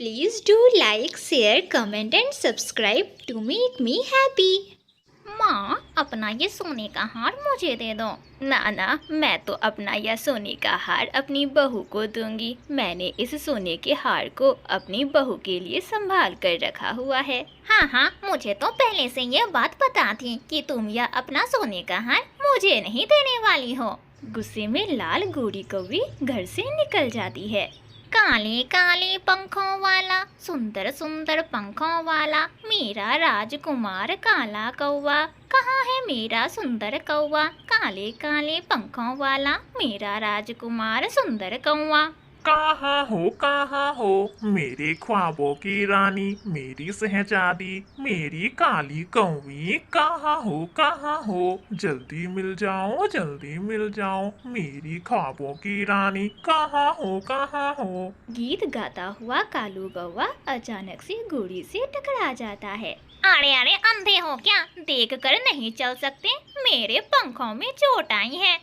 Please do like, share, comment and subscribe to make me happy. माँ, अपना ये सोने का हार मुझे दे दो। ना ना, मैं तो अपना यह सोने का हार अपनी बहू को दूंगी। मैंने इस सोने के हार को अपनी बहू के लिए संभाल कर रखा हुआ है। हाँ हाँ, मुझे तो पहले से यह बात पता थी कि तुम यह अपना सोने का हार मुझे नहीं देने वाली हो। गुस्से में लाल गोरी कौवी घर से निकल जाती है। काले काले पंखों वाला, सुंदर सुंदर पंखों वाला, मेरा राजकुमार काला कौवा, कहाँ है मेरा सुंदर कौवा? काले काले पंखों वाला, मेरा राजकुमार सुंदर कौवा। कहाँ हो मेरे ख्वाबों की रानी, मेरी शहजादी, मेरी काली कौवी। कहाँ हो जल्दी मिल जाओ, जल्दी मिल जाओ मेरी ख्वाबों की रानी। कहाँ हो। गीत गाता हुआ कालू कौवा अचानक से गोरी से टकरा जाता है। अरे अरे, अंधे हो क्या? देख कर नहीं चल सकते? मेरे पंखों में चोट आई है।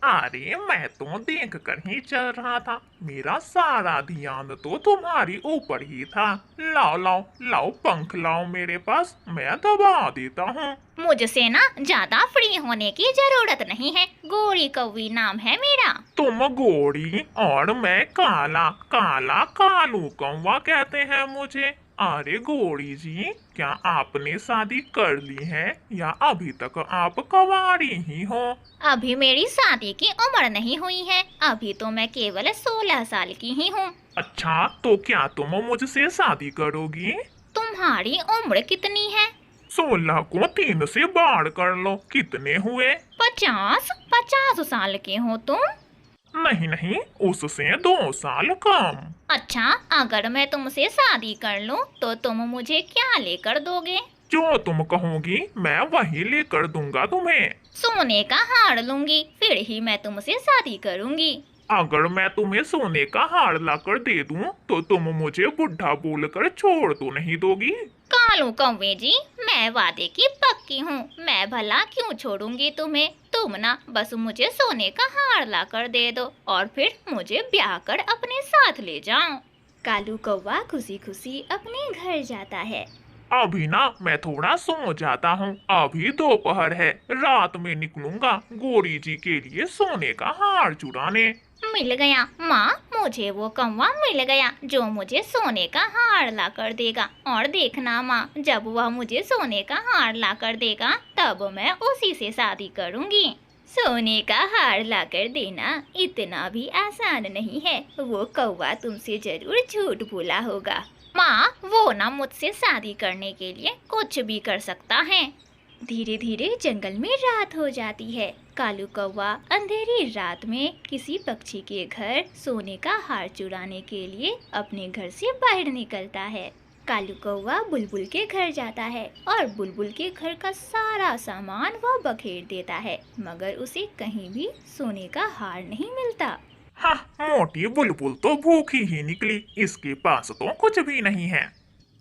अरे मैं तो देख कर ही चल रहा था, मेरा सारा ध्यान तो तुम्हारी ऊपर ही था। लाओ लाओ लाओ पंख लाओ मेरे पास, मैं दबा देता हूँ। मुझसे ना ज्यादा फ्री होने की जरूरत नहीं है। गोरी कौवी नाम है मेरा। तुम गोरी और मैं काला, काला कालू कौवा कहते हैं मुझे। अरे गोरी जी, क्या आपने शादी कर ली है या अभी तक आप कंवारी ही हो? अभी मेरी शादी की उम्र नहीं हुई है। अभी तो मैं केवल 16 साल की ही हूँ। अच्छा, तो क्या तुम मुझसे शादी करोगी? तुम्हारी उम्र कितनी है? 16 को 3 से बाढ़ कर लो, कितने हुए? 50 साल के हो तुम? नहीं नहीं, उससे 2 साल कम। अच्छा, अगर मैं तुमसे शादी कर लूं तो तुम मुझे क्या लेकर दोगे? जो तुम कहोगी मैं वही लेकर दूंगा तुम्हें। सोने का हार लूंगी, फिर ही मैं तुमसे शादी करूंगी। अगर मैं तुम्हें सोने का हार लाकर दे दूं तो तुम मुझे बुढ़ा बोलकर छोड़ तो नहीं दोगी? कालू कौवे जी, मैं वादे की पक्की हूँ। मैं भला क्यों छोड़ूंगी तुम्हें? तुम ना बस मुझे सोने का हार लाकर दे दो और फिर मुझे ब्याह कर अपने साथ ले जाओ। कालू कौवा खुशी खुशी अपने घर जाता है। अभी ना मैं थोड़ा सो जाता हूँ, अभी दोपहर है, रात में निकलूंगा गोरी जी के लिए सोने का हार चुराने। मिल गया माँ, मुझे वो कौवा मिल गया जो मुझे सोने का हार ला कर देगा। और देखना माँ, जब वह मुझे सोने का हार ला कर देगा तब मैं उसी से शादी करूँगी। सोने का हार लाकर देना इतना भी आसान नहीं है। वो कौवा तुमसे जरूर झूठ बोला होगा। माँ, वो ना मुझसे शादी करने के लिए कुछ भी कर सकता है। धीरे धीरे जंगल में रात हो जाती है। कालू कौवा अंधेरी रात में किसी पक्षी के घर सोने का हार चुराने के लिए अपने घर से बाहर निकलता है। कालू कौवा बुलबुल के घर जाता है और बुलबुल के घर का सारा सामान वह बखेर देता है, मगर उसे कहीं भी सोने का हार नहीं मिलता। हाँ, मोटी बुलबुल तो भूखी ही निकली, इसके पास तो कुछ भी नहीं है।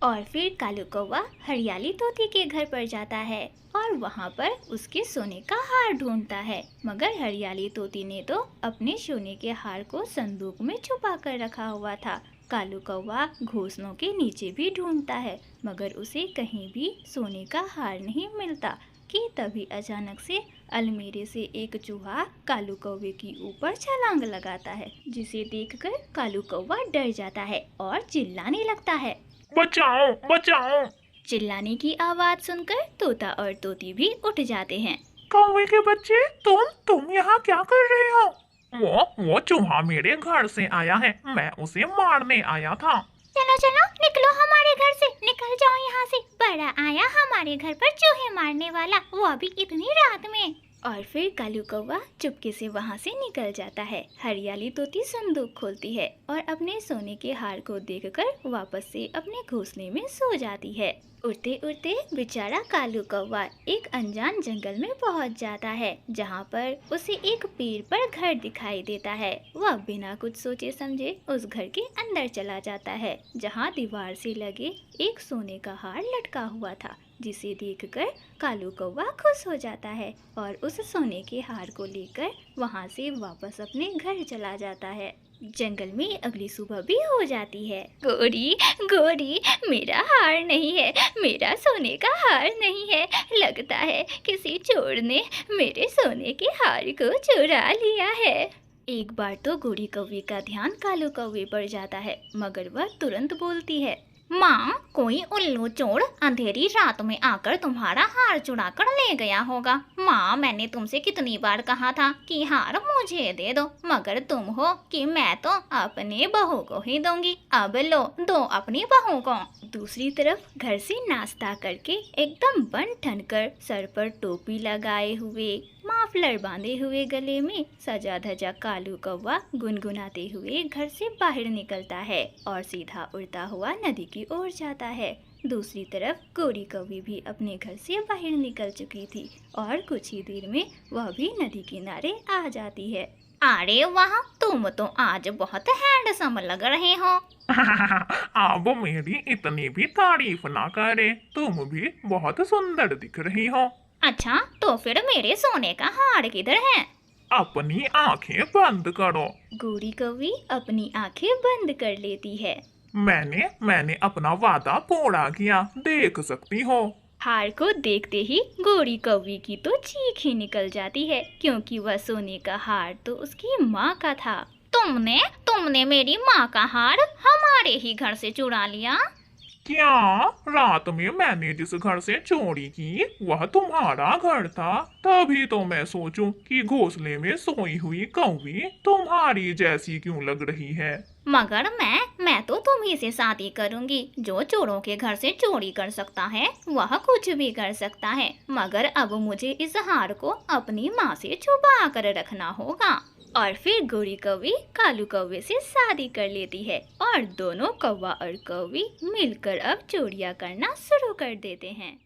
और फिर कालू कौवा हरियाली तोती के घर पर जाता है और वहाँ पर उसके सोने का हार ढूंढता है, मगर हरियाली तोती ने तो अपने सोने के हार को संदूक में छुपा कर रखा हुआ था। कालू कौवा घोंसलों के नीचे भी ढूंढता है, मगर उसे कहीं भी सोने का हार नहीं मिलता कि तभी अचानक से अलमीरे से एक चूहा कालू कौवे की ऊपर छलांग लगाता है, जिसे देखकर कालू कौवा डर जाता है और चिल्लाने लगता है। बचाओ बचाओ। चिल्लाने की आवाज सुनकर तोता और तोती भी उठ जाते हैं। कौवे के बच्चे, तुम यहाँ क्या कर रहे हो? वो चूहा मेरे घर से आया है, मैं उसे मारने आया था। चलो चलो, निकलो हमारे घर से, निकल जाओ यहाँ से। बड़ा आया हमारे घर पर चूहे मारने वाला, वो भी इतनी रात में। और फिर कालू कौवा चुपके से वहाँ से निकल जाता है। हरियाली तोती संदूक खोलती है और अपने सोने के हार को देखकर वापस से अपने घोंसले में सो जाती है। उड़ते उड़ते बेचारा कालू कौवा एक अनजान जंगल में पहुंच जाता है, जहां पर उसे एक पेड़ पर घर दिखाई देता है। वह बिना कुछ सोचे समझे उस घर के अंदर चला जाता है, जहां दीवार से लगे एक सोने का हार लटका हुआ था, जिसे देखकर कालू कौवा खुश हो जाता है और उस सोने के हार को लेकर वहां से वापस अपने घर चला जाता है। जंगल में अगली सुबह भी हो जाती है। गोरी गोरी, मेरा हार नहीं है, मेरा सोने का हार नहीं है। लगता है किसी चोर ने मेरे सोने के हार को चुरा लिया है। एक बार तो गोरी कौवे का ध्यान कालू कौवे पर जाता है, मगर वह तुरंत बोलती है, माँ, कोई उल्लू चोर अंधेरी रात में आकर तुम्हारा हार चुरा कर ले गया होगा। माँ, मैंने तुमसे कितनी बार कहा था कि हार मुझे दे दो, मगर तुम हो कि मैं तो अपनी बहू को ही दूंगी। अब लो, दो अपनी बहू को। दूसरी तरफ घर से नाश्ता करके एकदम बन ठन कर, सर पर टोपी लगाए हुए, माफलर बांधे हुए गले में, सजा धजा कालू कौवा गुनगुनाते हुए घर से बाहर निकलता है और सीधा उड़ता हुआ नदी की ओर जाता है। दूसरी तरफ गोरी कौवी भी अपने घर से बाहर निकल चुकी थी और कुछ ही देर में वह भी नदी किनारे आ जाती है। अरे वाह, तुम तो आज बहुत हैंडसम लग रहे हो। अब मेरी इतनी भी तारीफ ना करे, तुम भी बहुत सुंदर दिख रही हो। अच्छा, तो फिर मेरे सोने का हार किधर है? अपनी आंखें बंद करो। गोरी कौवी अपनी आंखें बंद कर लेती है। मैंने अपना वादा पूरा किया, देख सकती हो। हार को देखते ही गोरी कौवी की तो चीख ही निकल जाती है, क्योंकि वह सोने का हार तो उसकी माँ का था। तुमने मेरी माँ का हार हमारे ही घर से चुरा लिया? क्या? रात में मैंने जिस घर से चोरी की वह तुम्हारा घर था, तभी तो मैं सोचूं कि घोंसले में सोई हुई कौवी तुम्हारी जैसी क्यों लग रही है। मगर मैं तो तुम्ही से शादी करूंगी। जो चोरों के घर से चोरी कर सकता है वह कुछ भी कर सकता है, मगर अब मुझे इस हार को अपनी माँ से छुपा कर रखना होगा। और फिर गोरी कौवी कालू कौवे से शादी कर लेती है और दोनों कौवा और कौवी मिलकर अब चोरियां करना शुरू कर देते हैं।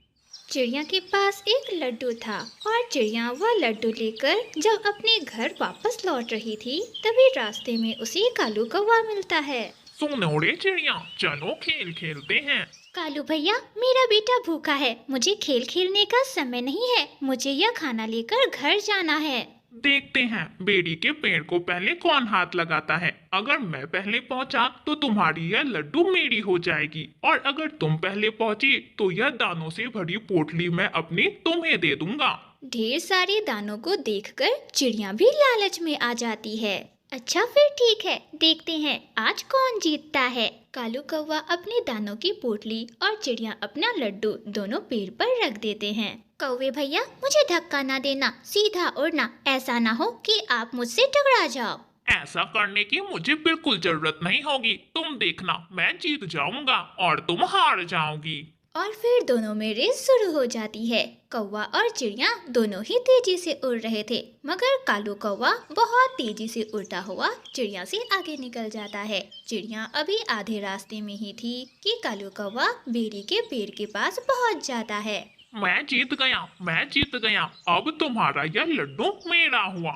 चिड़िया के पास एक लड्डू था और चिड़िया वह लड्डू लेकर जब अपने घर वापस लौट रही थी, तभी रास्ते में उसे कालू कौवा मिलता है। सुनो रे चिड़िया, चलो खेल खेलते हैं। कालू भैया, मेरा बेटा भूखा है, मुझे खेल खेलने का समय नहीं है, मुझे यह खाना लेकर घर जाना है। देखते हैं बेरी के पेड़ को पहले कौन हाथ लगाता है। अगर मैं पहले पहुंचा तो तुम्हारी यह लड्डू मेरी हो जाएगी, और अगर तुम पहले पहुंची तो यह दानों से भरी पोटली मैं अपनी तुम्हें दे दूंगा। ढेर सारे दानों को देखकर चिड़िया भी लालच में आ जाती है। अच्छा फिर ठीक है, देखते हैं आज कौन जीतता है। कालू कौवा अपने दानों की पोटली और चिड़िया अपना लड्डू दोनों पेड़ पर रख देते हैं। कौवे भैया, मुझे धक्का ना देना, सीधा उड़ना, ऐसा ना हो कि आप मुझसे टकरा जाओ। ऐसा करने की मुझे बिल्कुल जरूरत नहीं होगी, तुम देखना मैं जीत जाऊंगा और तुम हार जाओगी। और फिर दोनों में रेस शुरू हो जाती है। कौवा और चिड़िया दोनों ही तेजी से उड़ रहे थे, मगर कालू कौवा बहुत तेजी से उड़ता हुआ चिड़िया से आगे निकल जाता है। चिड़िया अभी आधे रास्ते में ही थी कि कालू कौवा बेरी के पेड़ के पास पहुंच जाता है। मैं जीत गया, अब तुम्हारा यह लड्डू मेरा हुआ।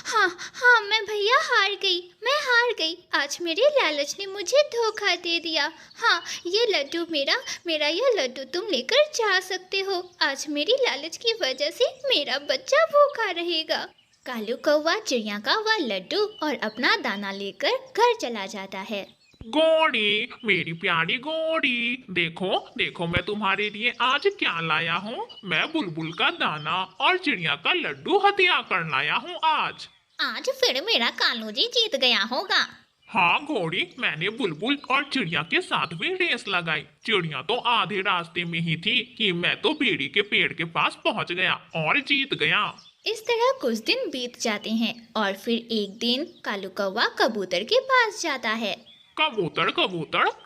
हाँ, मैं भैया मैं हार गई। आज मेरे लालच ने मुझे धोखा दे दिया। हाँ, ये लड्डू मेरा यह लड्डू तुम लेकर जा सकते हो। आज मेरी लालच की वजह से मेरा बच्चा भूखा रहेगा। कालू कौवा चिड़िया का वह लड्डू और अपना दाना लेकर घर चला जाता है। गोरी, मेरी प्यारी गोरी, देखो मैं तुम्हारे लिए आज क्या लाया हूँ। मैं बुलबुल का दाना और चिड़िया का लड्डू हथिया कर लाया हूँ आज फिर मेरा कालू जी जीत गया होगा। हाँ घोड़ी, मैंने बुलबुल और चिड़िया के साथ भी रेस लगाई। चिड़िया तो आधे रास्ते में ही थी कि मैं तो बेरी के पेड़ के पास पहुँच गया और जीत गया। इस तरह कुछ दिन बीत जाते हैं और फिर एक दिन कालू कौवा कबूतर के पास जाता है। कबूतर,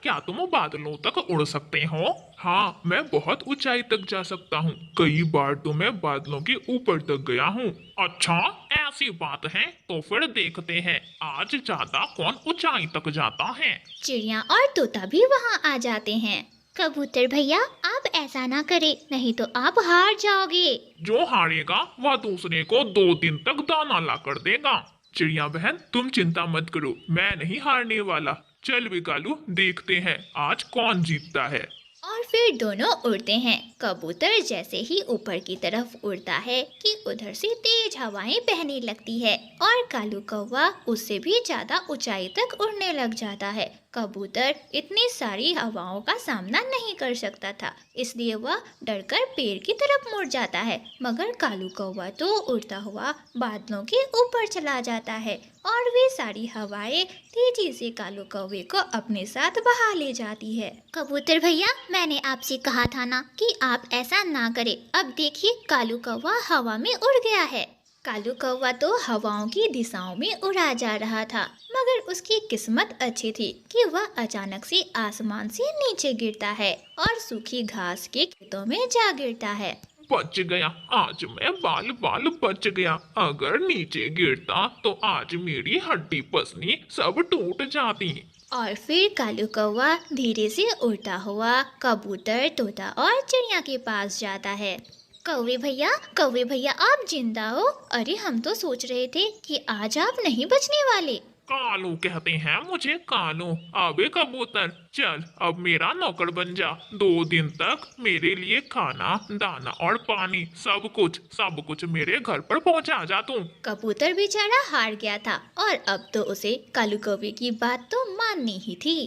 क्या तुम बादलों तक उड़ सकते हो? हाँ, मैं बहुत ऊंचाई तक जा सकता हूँ। कई बार तो मैं बादलों के ऊपर तक गया हूँ। अच्छा, ऐसी बात है, तो फिर देखते हैं आज ज्यादा कौन ऊंचाई तक जाता है। चिड़िया और तोता भी वहाँ आ जाते हैं। कबूतर भैया, आप ऐसा ना करें, नहीं तो आप हार जाओगे। जो हारेगा वह दूसरे को 2 दिन तक दाना ला कर देगा। चिड़िया बहन, तुम चिंता मत करो, मैं नहीं हारने वाला। चल भी कालू, देखते हैं आज कौन जीतता है। और फिर दोनों उड़ते हैं। कबूतर जैसे ही ऊपर की तरफ उड़ता है कि उधर से तेज हवाएं बहने लगती है और कालू कौवा उससे भी ज्यादा ऊंचाई तक उड़ने लग जाता है। कबूतर इतनी सारी हवाओं का सामना नहीं कर सकता था, इसलिए वह डरकर पेड़ की तरफ मुड़ जाता है। मगर कालू कौवा तो उड़ता हुआ बादलों के ऊपर चला जाता है और वे सारी हवाएं तेजी से कालू कौवे को अपने साथ बहा ले जाती है। कबूतर भैया, मैंने आपसे कहा था ना कि आप ऐसा ना करें। अब देखिए, कालू कौवा हवा में उड़ गया है। कालू कौवा तो हवाओं की दिशाओं में उड़ा जा रहा था, मगर उसकी किस्मत अच्छी थी कि वह अचानक से आसमान से नीचे गिरता है और सूखी घास के खेतों में जा गिरता है। बच गया, आज मैं बाल बाल बच गया। अगर नीचे गिरता तो आज मेरी हड्डी पसली सब टूट जाती। और फिर कालू कौवा धीरे से उड़ता हुआ कबूतर, तोता और चिड़िया के पास जाता है। कौवे भैया, आप जिंदा हो? अरे हम तो सोच रहे थे कि आज आप नहीं बचने वाले। कालू कहते हैं मुझे, कालू। अबे कबूतर, चल अब मेरा नौकर बन जा। 2 दिन तक मेरे लिए खाना, दाना और पानी सब कुछ मेरे घर पर पहुंचा जा तू। कबूतर बेचारा हार गया था और अब तो उसे कालू कौवे की बात तो माननी ही थी।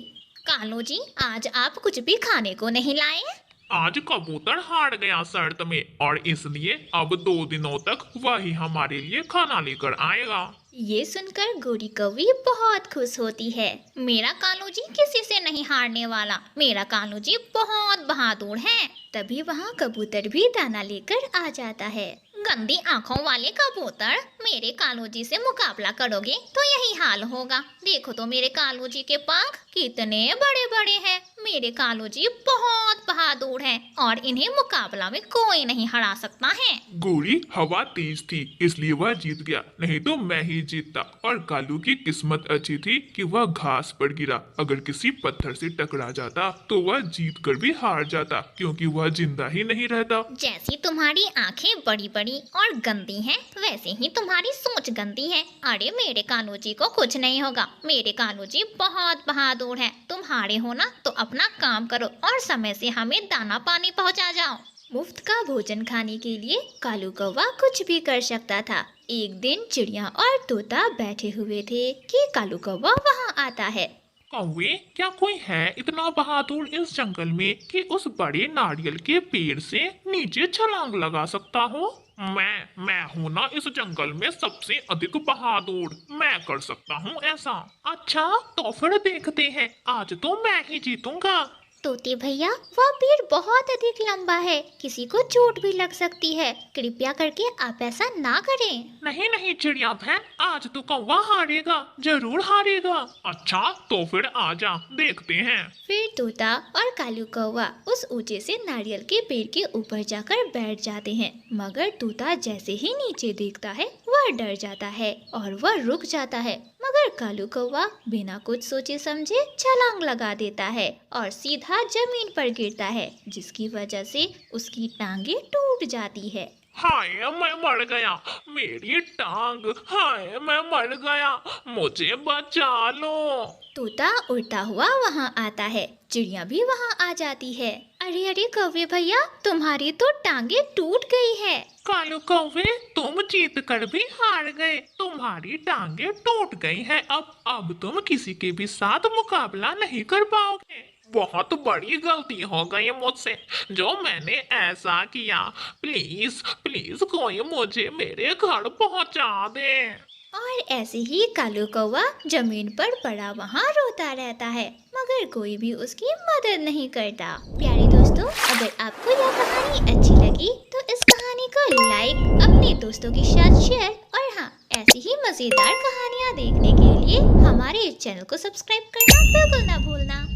कालू जी, आज आप कुछ भी खाने को नहीं लाए? आज कबूतर हार गया शर्त में, और इसलिए अब 2 दिनों तक वही हमारे लिए खाना लेकर आएगा। ये सुनकर गोरी कौवी बहुत खुश होती है। मेरा कालू जी किसी से नहीं हारने वाला। मेरा कालू जी बहुत बहादुर है। तभी वहाँ कबूतर भी दाना लेकर आ जाता है। गंदी आंखों वाले कबूतर, मेरे कालू जी से मुकाबला करोगे तो यही हाल होगा। देखो तो मेरे कालू जी के पंख कितने बड़े बड़े हैं। मेरे कालू जी बहुत बहादुर हैं और इन्हें मुकाबला में कोई नहीं हरा सकता है। गोरी हवा तेज थी इसलिए वह जीत गया, नहीं तो मैं ही जीतता। और कालू की किस्मत अच्छी थी कि वह घास पर गिरा। अगर किसी पत्थर से टकरा जाता तो वह जीत कर भी हार जाता, क्योंकि वह जिंदा ही नहीं रहता। जैसी तुम्हारी आंखें बड़ी बड़ी और गंदी हैं, वैसे ही तुम्हारी सोच गंदी है। अरे मेरे कालू जी को कुछ नहीं होगा। मेरे कालू जी बहुत बहादुर हैं। तुम हारे हो ना तो अपना काम करो और समय से हमें दाना पानी पहुंचा जाओ। मुफ्त का भोजन खाने के लिए कालू कौवा कुछ भी कर सकता था। एक दिन चिड़िया और तोता बैठे हुए थे कि कालू कौवा वहाँ आता है। कौवे, क्या कोई है इतना बहादुर इस जंगल में कि उस बड़े नारियल के पेड़ से नीचे छलांग लगा सकता हो? मैं हूँ ना इस जंगल में सबसे अधिक बहादुर। मैं कर सकता हूँ ऐसा। अच्छा, तो फिर देखते हैं, आज तो मैं ही जीतूंगा। तोते भैया, वह पेड़ बहुत अधिक लंबा है, किसी को चोट भी लग सकती है। कृपया करके आप ऐसा ना करें। नहीं चिड़िया बहन, आज तो कौवा हारेगा, जरूर हारेगा। अच्छा, तो फिर आजा, देखते हैं। फिर तोता और कालू कौवा उस ऊंचे से नारियल के पेड़ के ऊपर जाकर बैठ जाते हैं। मगर तोता जैसे ही नीचे देखता है वह डर जाता है और वह रुक जाता है। मगर कालू कौवा बिना कुछ सोचे समझे छलांग लगा देता है और सीधा जमीन पर गिरता है, जिसकी वजह से उसकी टांगे टूट जाती है। हाय, मैं मर गया, मेरी टांग। हाय, मैं मर गया, मुझे बचा लो। तोता उड़ता हुआ वहाँ आता है। चिड़िया भी वहाँ आ जाती है। अरे कौवे भैया, तुम्हारी तो टांगे टूट गई है। कालू कौवे, तुम जीत कर भी हार गए, तुम्हारी टांगे टूट गई हैं। अब तुम किसी के भी साथ मुकाबला नहीं कर पाओगे। बहुत बड़ी गलती हो गई मुझसे जो मैंने ऐसा किया। प्लीज प्लीज कोई मुझे मेरे घर पहुंचा दे। और ऐसे ही कालू कौवा जमीन पर पड़ा वहाँ रोता रहता है, मगर कोई भी उसकी मदद नहीं करता। प्यारे दोस्तों, अगर आपको यह कहानी अच्छी लगी तो इस कहानी को लाइक, अपने दोस्तों के साथ शेयर, और हाँ, ऐसी ही मजेदार कहानियाँ देखने के लिए हमारे चैनल को सब्सक्राइब करना बिल्कुल ना भूलना।